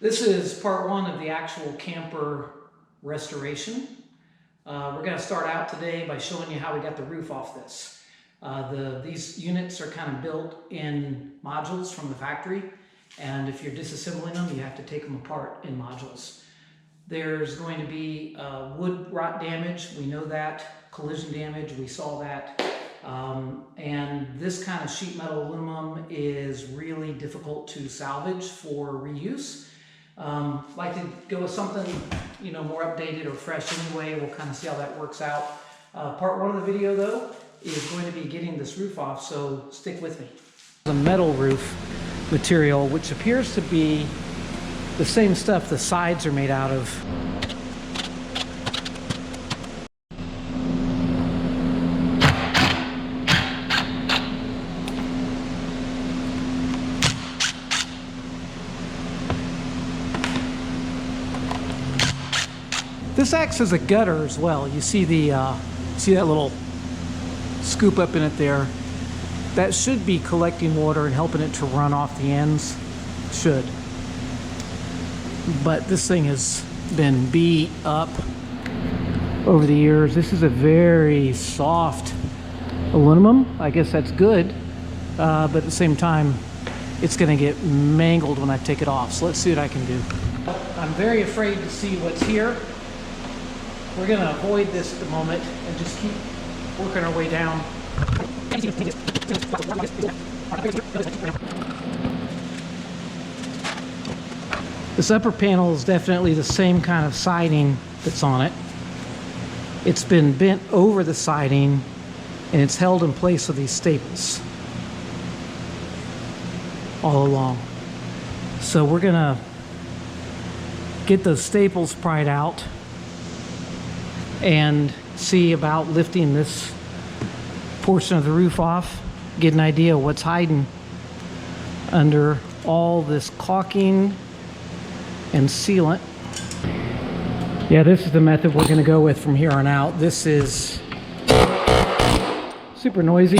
This is part one of the actual camper restoration. We're going to start out today by showing you how we got the roof off this. These units are kind of built in modules from the factory, and if you're disassembling them, you have to take them apart in modules. There's going to be wood rot damage, we know that, collision damage, we saw that. And this kind of sheet metal aluminum is really difficult to salvage for reuse. Like to go with something, more updated or fresh anyway. We'll kind of see how that works out. Part one of the video though is going to be getting this roof off, so stick with me. The metal roof material, which appears to be the same stuff the sides are made out of. This acts as a gutter as well. You see see that little scoop up in it there? That should be collecting water and helping it to run off the ends. Should. But this thing has been beat up over the years. This is a very soft aluminum. I guess that's good, but at the same time, it's going to get mangled when I take it off. So let's see what I can do. I'm very afraid to see what's here. We're going to avoid this at the moment and just keep working our way down. This upper panel is definitely the same kind of siding that's on it. It's been bent over the siding and it's held in place with these staples all along. So we're going to get those staples pried out and see about lifting this portion of the roof off, get an idea of what's hiding under all this caulking and sealant. Yeah, this is the method we're going to go with from here on out. This is super noisy,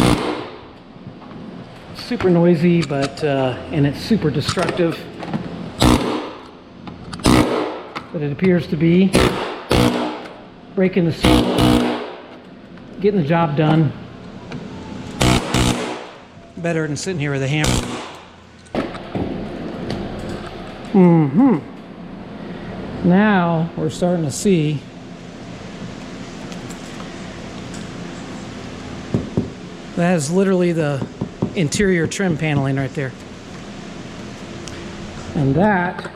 but and it's super destructive, but it appears to be breaking the seal, getting the job done better than sitting here with a hammer. Now we're starting to see that is literally the interior trim paneling right there, and that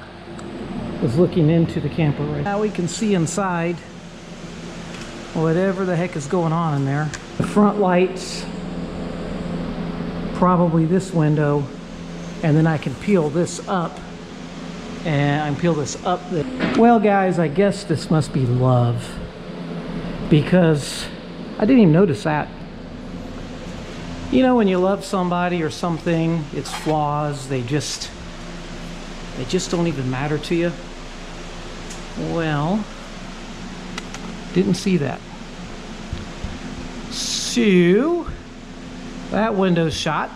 is looking into the camper right now. We can see inside whatever the heck is going on in there. The front lights, probably this window, and then I can peel this up, and I can peel this up. Well guys, I guess this must be love, because I didn't even notice that. When you love somebody or something, its flaws, they just don't even matter to you. Well, didn't see that. So that window's shot,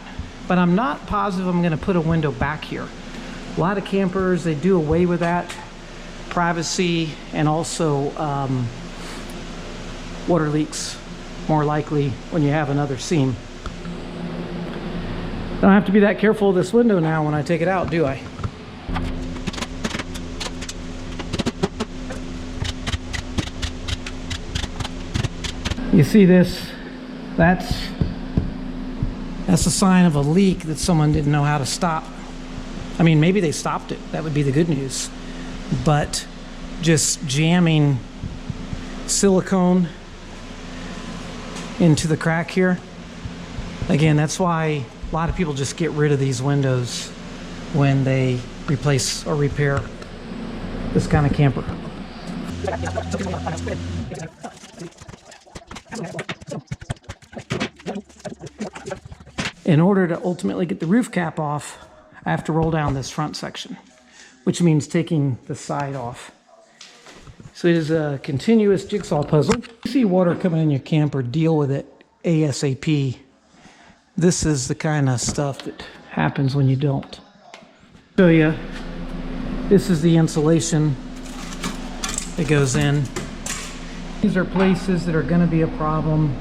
but I'm not positive I'm going to put a window back here. A lot of campers, they do away with that. Privacy, and also water leaks more likely when you have another seam. Don't have to be that careful of this window now when I take it out, do I? You see this? That's a sign of a leak that someone didn't know how to stop. I mean, maybe they stopped it. That would be the good news. But just jamming silicone into the crack here. Again, that's why a lot of people just get rid of these windows when they replace or repair this kind of camper. In order to ultimately get the roof cap off, I have to roll down this front section, which means taking the side off. So it is a continuous jigsaw puzzle. If you see water coming in your camper, deal with it ASAP. This is the kind of stuff that happens when you don't. Show you This is the insulation that goes in. These are places that are going to be a problem.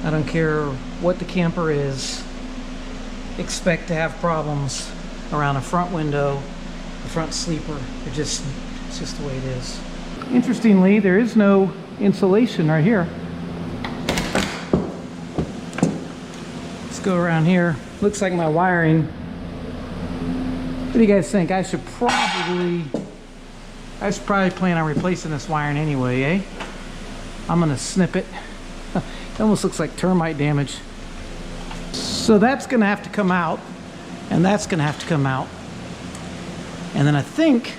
I don't care what the camper is. Expect to have problems around a front window, a front sleeper. It's just the way it is. Interestingly, there is no insulation right here. Let's go around here. Looks like my wiring. What do you guys think? I should probably plan on replacing this wiring anyway, eh? I'm gonna snip it. It almost looks like termite damage. So that's gonna have to come out, and that's gonna have to come out. And then I think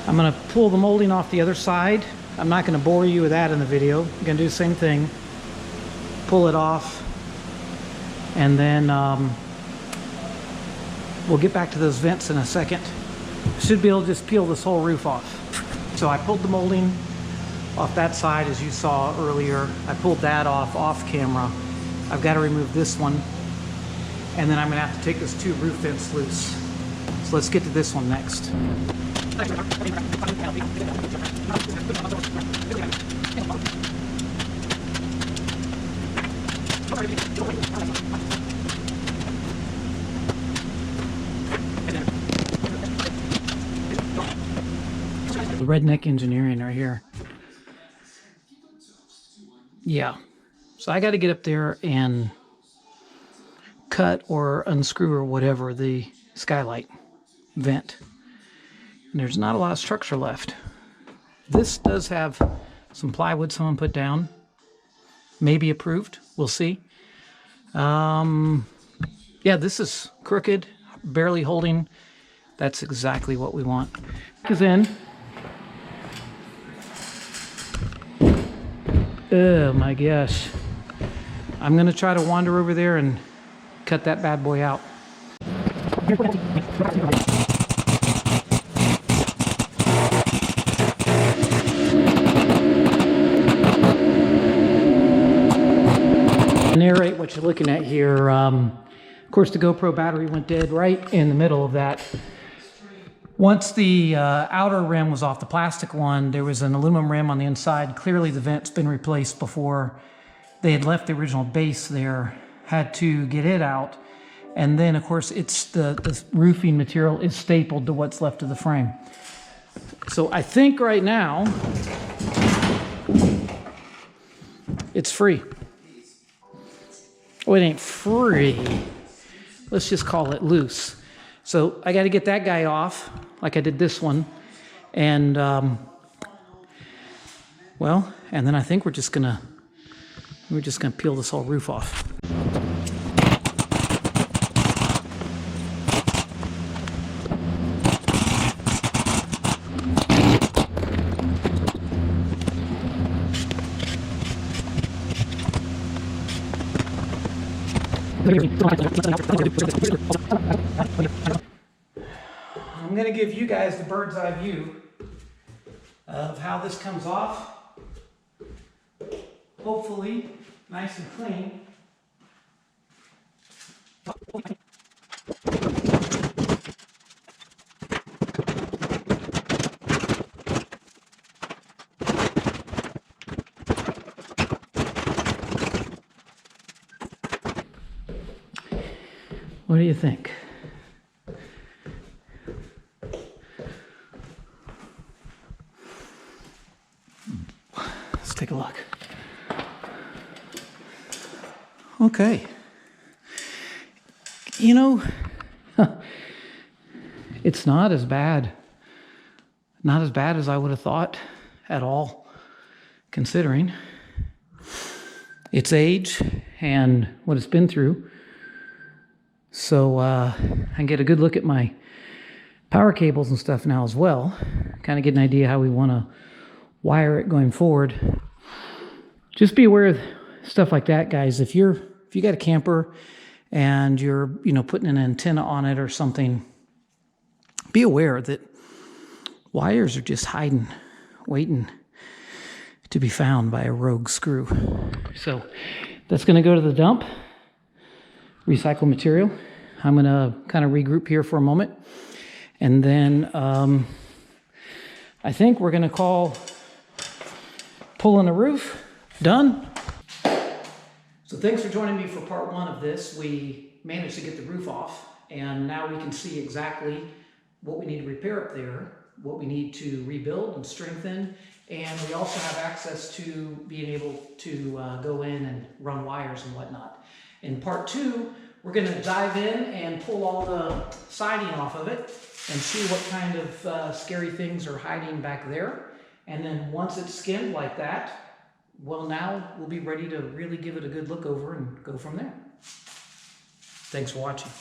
I'm gonna pull the molding off the other side. I'm not gonna bore you with that in the video. I'm gonna do the same thing. Pull it off, and then we'll get back to those vents in a second. Should be able to just peel this whole roof off. So I pulled the molding off that side, as you saw earlier. I pulled that off camera. I've got to remove this one, and then I'm gonna have to take those 2 roof vents loose. So let's get to this one next. The Redneck Engineering right here. Yeah, so I got to get up there and cut or unscrew or whatever the skylight vent. And there's not a lot of structure left. This does have some plywood someone put down. Maybe approved. We'll see. Yeah, this is crooked, barely holding. That's exactly what we want. Is in. Oh my gosh. I'm gonna try to wander over there and cut that bad boy out. Narrate what you're looking at here. Of course, the GoPro battery went dead right in the middle of that. Once the outer rim was off, the plastic one, there was an aluminum rim on the inside. Clearly the vent's been replaced before they had left the original base there. Had to get it out. And then, of course, it's the roofing material is stapled to what's left of the frame. So I think right now, it's free. Oh, it ain't free. Let's just call it loose. So I got to get that guy off, like I did this one, and well, and then I think we're just gonna peel this whole roof off. I'm going to give you guys the bird's eye view of how this comes off. Hopefully, nice and clean. What do you think? Let's take a look. Okay. You know, it's not as bad. Not as bad as I would have thought at all, considering its age and what it's been through. So I can get a good look at my power cables and stuff now as well. Kind of get an idea how we want to wire it going forward. Just be aware of stuff like that, guys. If you got a camper and you're putting an antenna on it or something, be aware that wires are just hiding, waiting to be found by a rogue screw. So that's going to go to the dump. Recycle material. I'm going to kind of regroup here for a moment, And then I think we're gonna call pulling the roof done. So thanks for joining me for part one of this. We managed to get the roof off, and now we can see exactly what we need to repair up there, what we need to rebuild and strengthen, and we also have access to being able to go in and run wires and whatnot. In part two, we're going to dive in and pull all the siding off of it and see what kind of scary things are hiding back there. And then once it's skinned like that, well, now we'll be ready to really give it a good look over and go from there. Thanks for watching.